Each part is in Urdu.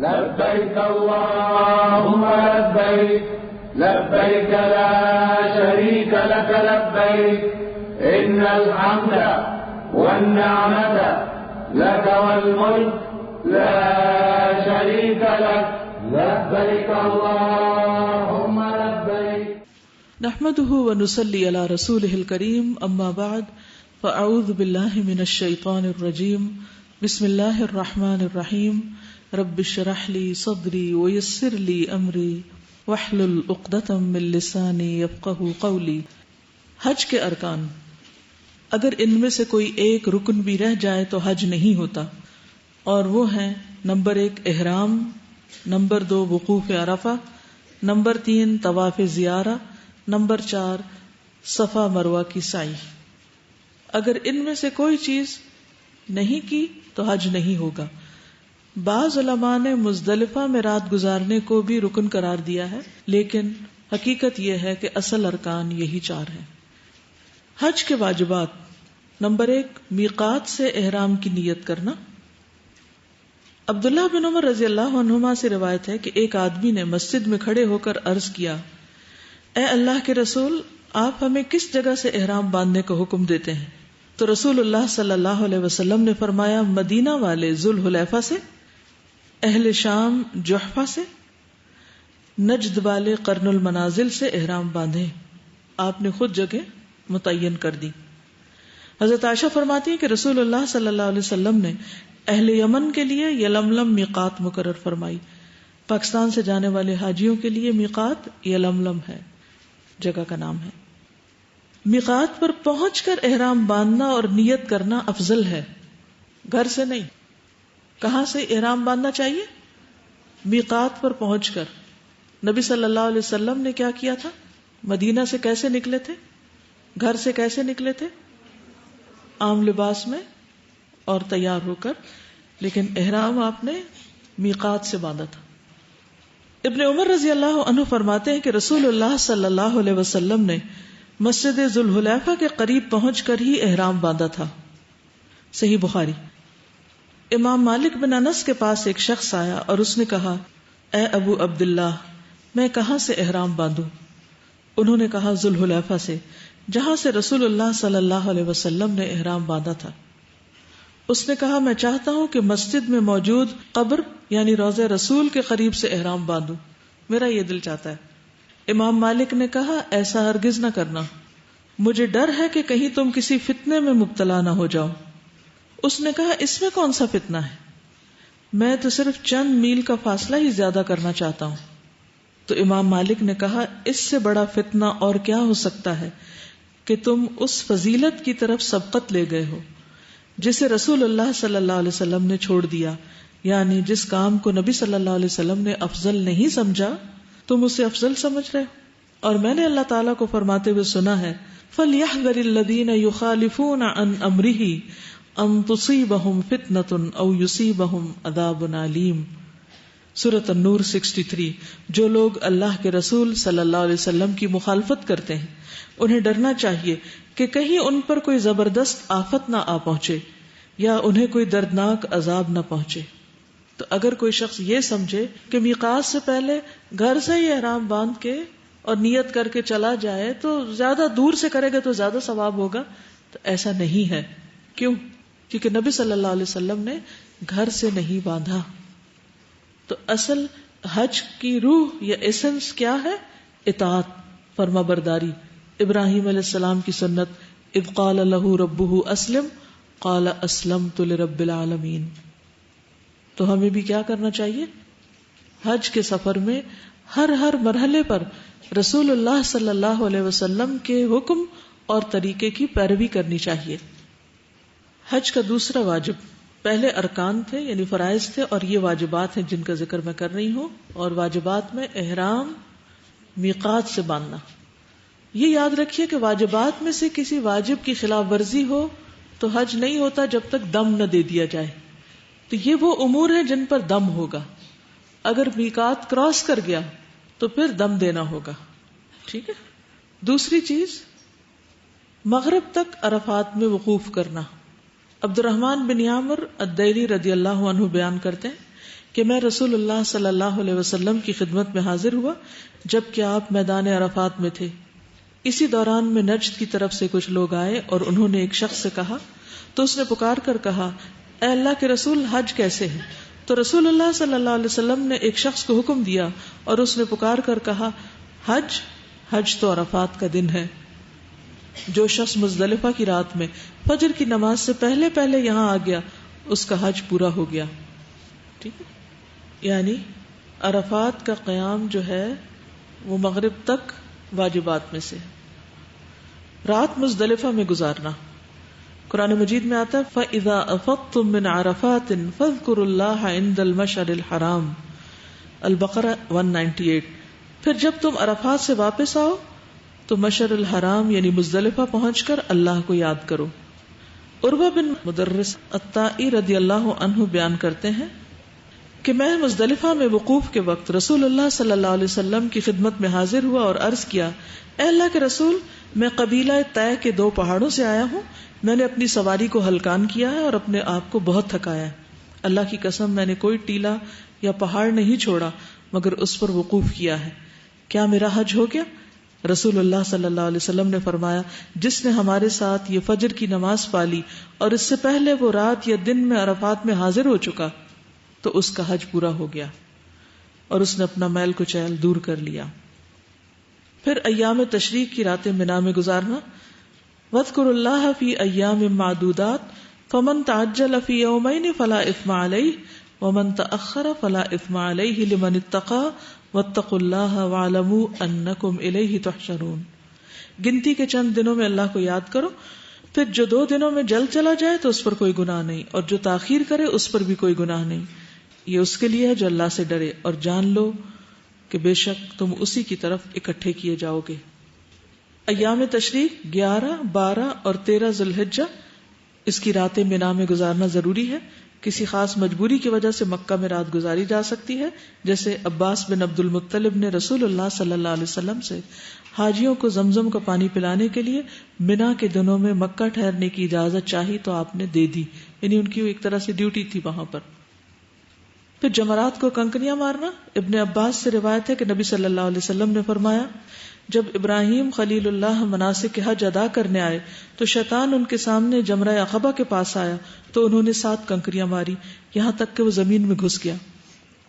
لبيك اللهم لبيك لبيك لا شريك لك لبيك إن الحمد والنعمة لك والملك لا شريك لك لبيك اللهم لبيك. نحمده ونصلي على رسوله الكريم اما بعد فاعوذ بالله من الشيطان الرجيم بسم الله الرحمن الرحيم رب اشرح لي صدري ويسر لي امري واحلل عقدة من لساني يفقهوا قولي. حج کے ارکان، اگر ان میں سے کوئی ایک رکن بھی رہ جائے تو حج نہیں ہوتا، اور وہ ہیں: نمبر 1 احرام، نمبر 2 وقوف عرفہ، نمبر 3 طواف زیارہ، نمبر 4 صفا مروہ کی سعی. اگر ان میں سے کوئی چیز نہیں کی تو حج نہیں ہوگا. بعض علماء نے مزدلفہ میں رات گزارنے کو بھی رکن قرار دیا ہے، لیکن حقیقت یہ ہے کہ اصل ارکان یہی 4 ہیں. حج کے واجبات: نمبر 1 میقات سے احرام کی نیت کرنا. عبداللہ بن عمر رضی اللہ عنہما سے روایت ہے کہ ایک آدمی نے مسجد میں کھڑے ہو کر عرض کیا: اے اللہ کے رسول، آپ ہمیں کس جگہ سے احرام باندھنے کا حکم دیتے ہیں؟ تو رسول اللہ صلی اللہ علیہ وسلم نے فرمایا: مدینہ والے ذوالحلیفہ سے، اہل شام جحفہ سے، نجد والے قرن المنازل سے احرام باندھیں. آپ نے خود جگہ متعین کر دی. حضرت عائشہ فرماتی ہیں کہ رسول اللہ صلی اللہ علیہ وسلم نے اہل یمن کے لیے یلملم میقات مقرر فرمائی. پاکستان سے جانے والے حاجیوں کے لیے میقات یلملم ہے، جگہ کا نام ہے. میقات پر پہنچ کر احرام باندھنا اور نیت کرنا افضل ہے، گھر سے نہیں. کہاں سے احرام باندھنا چاہیے؟ میقات پر پہنچ کر. نبی صلی اللہ علیہ وسلم نے کیا کیا تھا؟ مدینہ سے کیسے نکلے تھے؟ گھر سے کیسے نکلے تھے؟ عام لباس میں اور تیار ہو کر، لیکن احرام آپ نے میقات سے باندھا تھا. ابن عمر رضی اللہ عنہ فرماتے ہیں کہ رسول اللہ صلی اللہ علیہ وسلم نے مسجد ذوالحلیفہ کے قریب پہنچ کر ہی احرام باندھا تھا. صحیح بخاری. امام مالک بن انس کے پاس ایک شخص آیا اور اس نے کہا: اے ابو عبداللہ، میں کہاں سے احرام باندھوں؟ انہوں نے کہا: ذوالحلیفہ سے، جہاں سے رسول اللہ صلی اللہ علیہ وسلم نے احرام باندھا تھا. اس نے کہا: میں چاہتا ہوں کہ مسجد میں موجود قبر یعنی روضہ رسول کے قریب سے احرام باندھوں، میرا یہ دل چاہتا ہے. امام مالک نے کہا: ایسا ہرگز نہ کرنا، مجھے ڈر ہے کہ کہیں تم کسی فتنے میں مبتلا نہ ہو جاؤ. اس نے کہا: اس میں کون سا فتنہ ہے؟ میں تو صرف چند میل کا فاصلہ ہی زیادہ کرنا چاہتا ہوں. تو امام مالک نے کہا: اس سے بڑا فتنہ اور کیا ہو سکتا ہے کہ تم اس فضیلت کی طرف سبقت لے گئے ہو جسے رسول اللہ صلی اللہ علیہ وسلم نے چھوڑ دیا، یعنی جس کام کو نبی صلی اللہ علیہ وسلم نے افضل نہیں سمجھا تم اسے افضل سمجھ رہے ہو. اور میں نے اللہ تعالیٰ کو فرماتے ہوئے سنا ہے: فَلْيَحْذَرِ الَّذِينَ يُخَالِفُونَ عَنْ أَمْرِهِ أَن تُصِيبَهُمْ فِتْنَةٌ أَوْ يُصِيبَهُمْ عَذَابٌ عَلِيمٌ. سورۃ النور 63. جو لوگ اللہ کے رسول صلی اللہ علیہ وسلم کی مخالفت کرتے ہیں انہیں ڈرنا چاہیے کہ کہیں ان پر کوئی زبردست آفت نہ آ پہنچے یا انہیں کوئی دردناک عذاب نہ پہنچے. تو اگر کوئی شخص یہ سمجھے کہ میقات سے پہلے گھر سے ہی احرام باندھ کے اور نیت کر کے چلا جائے تو زیادہ دور سے کرے گا تو زیادہ ثواب ہوگا، تو ایسا نہیں ہے. کیوں؟ کیونکہ نبی صلی اللہ علیہ وسلم نے گھر سے نہیں باندھا. تو اصل حج کی روح یا ایسنس کیا ہے؟ اطاعت، فرما برداری. ابراہیم علیہ السلام کی سنت: اذ قال له ربه اسلم قال اسلمت لرب العالمین. تو ہمیں بھی کیا کرنا چاہیے؟ حج کے سفر میں ہر مرحلے پر رسول اللہ صلی اللہ علیہ وسلم کے حکم اور طریقے کی پیروی کرنی چاہیے. حج کا دوسرا واجب، پہلے ارکان تھے یعنی فرائض تھے، اور یہ واجبات ہیں جن کا ذکر میں کر رہی ہوں. اور واجبات میں احرام میقات سے باندھنا. یہ یاد رکھیے کہ واجبات میں سے کسی واجب کی خلاف ورزی ہو تو حج نہیں ہوتا جب تک دم نہ دے دیا جائے. تو یہ وہ امور ہیں جن پر دم ہوگا. اگر میقات کراس کر گیا تو پھر دم دینا ہوگا. ٹھیک ہے. دوسری چیز، مغرب تک عرفات میں وقوف کرنا. عبد الرحمن بن عامر الدیلی رضی اللہ عنہ بیان کرتے ہیں کہ میں رسول اللہ صلی اللہ علیہ وسلم کی خدمت میں حاضر ہوا جب کہ آپ میدان عرفات میں تھے. اسی دوران میں نجد کی طرف سے کچھ لوگ آئے اور انہوں نے ایک شخص سے کہا تو اس نے پکار کر کہا اے اللہ کے رسول حج کیسے ہے؟ تو رسول اللہ صلی اللہ علیہ وسلم نے ایک شخص کو حکم دیا اور اس نے پکار کر کہا حج تو عرفات کا دن ہے. جو شخص مزدلفہ کی رات میں فجر کی نماز سے پہلے پہلے یہاں آ گیا اس کا حج پورا ہو گیا. ٹھیک ہے، یعنی عرفات کا قیام جو ہے وہ مغرب تک واجبات میں سے، رات مزدلفہ میں گزارنا. قرآن مجید میں آتا ہے فَإِذَا أَفَضْتُم مِّنْ عَرَفَاتٍ فَاذْكُرُوا اللَّهَ عِندَ الْمَشْعَرِ الْحَرَامِ، البقرہ 198. پھر جب تم عرفات سے واپس آؤ تو مشعر الحرام یعنی مزدلفہ پہنچ کر اللہ کو یاد کرو. عروہ بن مدرس الطائی رضی اللہ عنہ بیان کرتے ہیں کہ میں مزدلفہ میں وقوف کے وقت رسول اللہ صلی اللہ علیہ وسلم کی خدمت میں حاضر ہوا اور عرض کیا اے اللہ کے رسول، میں قبیلہ طے کے 2 پہاڑوں سے آیا ہوں. میں نے اپنی سواری کو ہلکان کیا ہے اور اپنے آپ کو بہت تھکایا ہے. اللہ کی قسم میں نے کوئی ٹیلا یا پہاڑ نہیں چھوڑا مگر اس پر وقوف کیا ہے. کیا میرا حج ہو گیا؟ رسول اللہ صلی اللہ علیہ وسلم نے فرمایا جس نے ہمارے ساتھ یہ فجر کی نماز پالی اور اس سے پہلے وہ رات یا دن میں عرفات میں حاضر ہو چکا تو اس کا حج پورا ہو گیا اور اس نے اپنا میل کچیل دور کر لیا. پھر ایام تشریق کی راتیں منا میں گزارنا. وَاذْكُرُوا اللَّهَ فِي أَيَّامٍ مَّعْدُودَاتٍ فَمَن تَعَجَّلَ فِي يَوْمَيْنِ فَلَا إِثْمَ عَلَيْهِ وَمَن تَأَخَّرَ فَلَا إِثْمَ عَلَيْهِ لِمَنِ اتَّقَىٰ وَاتَّقُوا اللَّهَ وَاعْلَمُوا أَنَّكُمْ إِلَيْهِ تُحْشَرُونَ. گنتی کے چند دنوں میں اللہ کو یاد کرو، پھر جو 2 دنوں میں جلد چلا جائے تو اس پر کوئی گناہ نہیں اور جو تاخیر کرے اس پر بھی کوئی گناہ نہیں. یہ اس کے لیے ہے جو اللہ سے ڈرے اور جان لو کہ بے شک تم اسی کی طرف اکٹھے کیے جاؤ گے. ایام تشریق 11، 12 اور 13 ذی الحجہ اس کی راتیں مینا میں گزارنا ضروری ہے. کسی خاص مجبوری کی وجہ سے مکہ میں رات گزاری جا سکتی ہے، جیسے عباس بن عبد المطلب نے رسول اللہ صلی اللہ علیہ وسلم سے حاجیوں کو زمزم کا پانی پلانے کے لیے مینا کے دنوں میں مکہ ٹھہرنے کی اجازت چاہی تو آپ نے دے دی، یعنی ان کی ایک طرح سے ڈیوٹی تھی وہاں پر. پھر جمرات کو کنکریاں مارنا. ابن عباس سے روایت ہے کہ نبی صلی اللہ علیہ وسلم نے فرمایا جب ابراہیم خلیل اللہ مناسک کے حج ادا کرنے آئے تو شیطان ان کے سامنے جمرہ عقبہ کے پاس آیا تو انہوں نے 7 کنکریاں ماری یہاں تک کہ وہ زمین میں گھس گیا.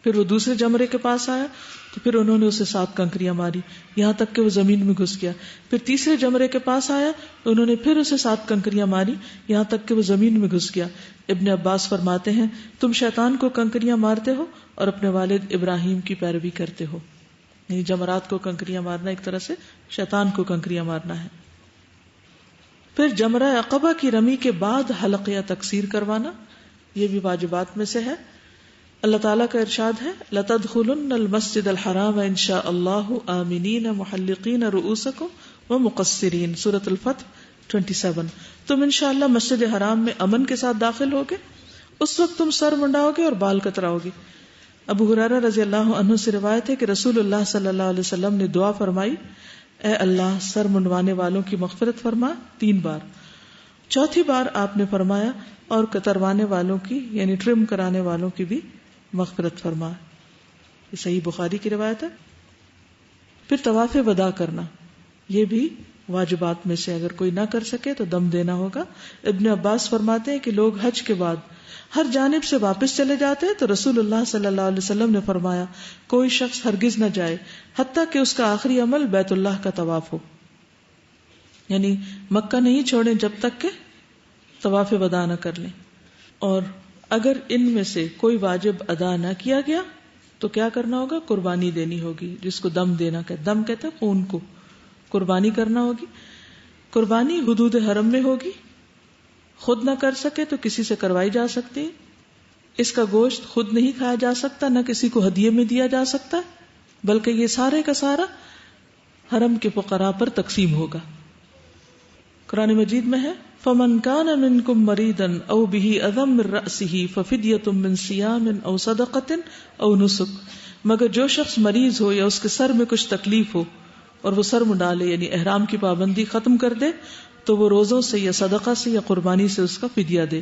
پھر وہ دوسرے جمرے کے پاس آیا تو پھر انہوں نے اسے 7 کنکریاں ماری یہاں تک کہ وہ زمین میں گھس گیا. پھر تیسرے جمرے کے پاس آیا تو انہوں نے پھر اسے 7 کنکریاں ماری یہاں تک کہ وہ زمین میں گھس گیا. ابن عباس فرماتے ہیں تم شیطان کو کنکریاں مارتے ہو اور اپنے والد ابراہیم کی پیروی کرتے ہو. یعنی جمرات کو کنکریاں مارنا ایک طرح سے شیطان کو کنکریاں مارنا ہے. پھر جمرہ عقبہ کی رمی کے بعد حلق یا تقصیر کروانا، یہ بھی واجبات میں سے ہے. اللہ تعالیٰ کا ارشاد ہے لَتَدْخُلُنَّ الْمَسْجِدَ الْحَرَامَ إِنْ شَاءَ اللَّهُ آمِنِينَ مُحَلِّقِينَ رُؤُوسَكُمْ وَمُقَصِّرِينَ. سورۃ الفتح 27. تم انشاءاللہ مسجد حرام میں امن کے ساتھ داخل ہوگے، اس وقت تم سر منڈاؤ گے اور بال کتراؤ گے. ابو ہریرہ رضی اللہ عنہ سے روایت ہے کہ رسول اللہ صلی اللہ علیہ وسلم نے دعا فرمائی اے اللہ سر منڈوانے والوں کی مغفرت فرما 3 بار. چوتھی بار آپ نے فرمایا اور کتروانے والوں کی یعنی ٹرم کرانے والوں کی بھی مغفرت فرما. یہ صحیح بخاری کی روایت ہے. پھر طواف وداع کرنا، یہ بھی واجبات میں سے، اگر کوئی نہ کر سکے تو دم دینا ہوگا. ابن عباس فرماتے ہیں کہ لوگ حج کے بعد ہر جانب سے واپس چلے جاتے ہیں تو رسول اللہ صلی اللہ علیہ وسلم نے فرمایا کوئی شخص ہرگز نہ جائے حتیٰ کہ اس کا آخری عمل بیت اللہ کا طواف ہو. یعنی مکہ نہیں چھوڑیں جب تک کہ طواف وداع نہ کر لیں. اور اگر ان میں سے کوئی واجب ادا نہ کیا گیا تو کیا کرنا ہوگا؟ قربانی دینی ہوگی، جس کو دم دینا کہتے. دم کہتے ہیں خون کو. قربانی کرنا ہوگی. قربانی حدود حرم میں ہوگی. خود نہ کر سکے تو کسی سے کروائی جا سکتی. اس کا گوشت خود نہیں کھایا جا سکتا، نہ کسی کو ہدیے میں دیا جا سکتا، بلکہ یہ سارے کا سارا حرم کے فقراء پر تقسیم ہوگا. قرآن مجید میں ہے فَمَنْ كَانَ مِنْكُمْ مَرِيضًا أَوْ بِهِ أَذًى مِّن رَأْسِهِ فَفِدْيَةٌ مِّن صِيَامٍ أَوْ صَدَقَةٍ أَوْ نُسُكٍ. مگر جو شخص مریض ہو یا اس کے سر میں کچھ تکلیف ہو اور وہ سر منڈا لے یعنی احرام کی پابندی ختم کر دے تو وہ روزوں سے یا صدقہ سے یا قربانی سے اس کا فدیہ دے.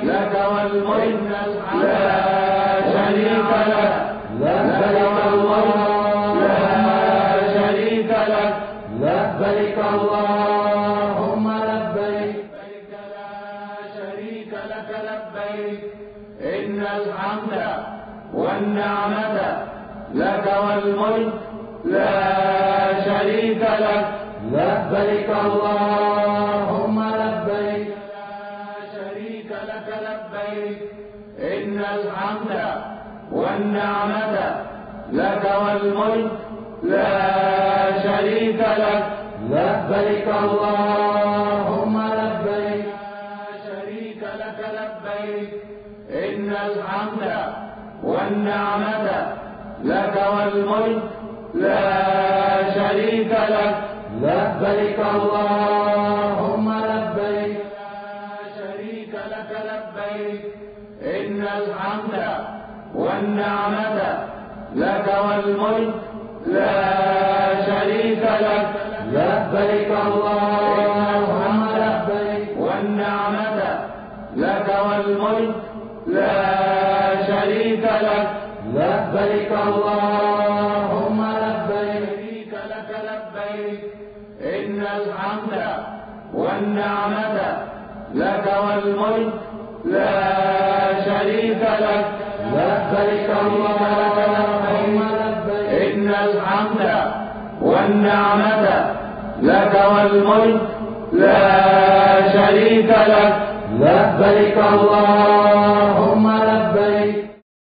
لك والملك لا شريك لك لبيك اللهم لا شريك لك لبيك اللهم لبيك لا شريك لك لبيك إن الحمد والنعمة لك والملك لا شريك لك لبيك اللهم لبيك لبيك إن الحمد والنعمة لك والملك لا شريك لك لبيك اللهم لبيك لا شريك لك لبيك إن الحمد والنعمة لك والملك لا شريك لك لبيك اللهم لبيك لبيك إن الحمد والنعمة لك والملك لا شريك لك لبيك اللهم لبيك والنعمة لك والملك لا شريك لك لبيك اللهم لبيك لك لبيك إن الحمد والنعمة لك والملك لا شريك لك لبيك اللهم لبيك إن الحمد والنعمة لك والملك لا شريك لك لبيك اللهم لبيك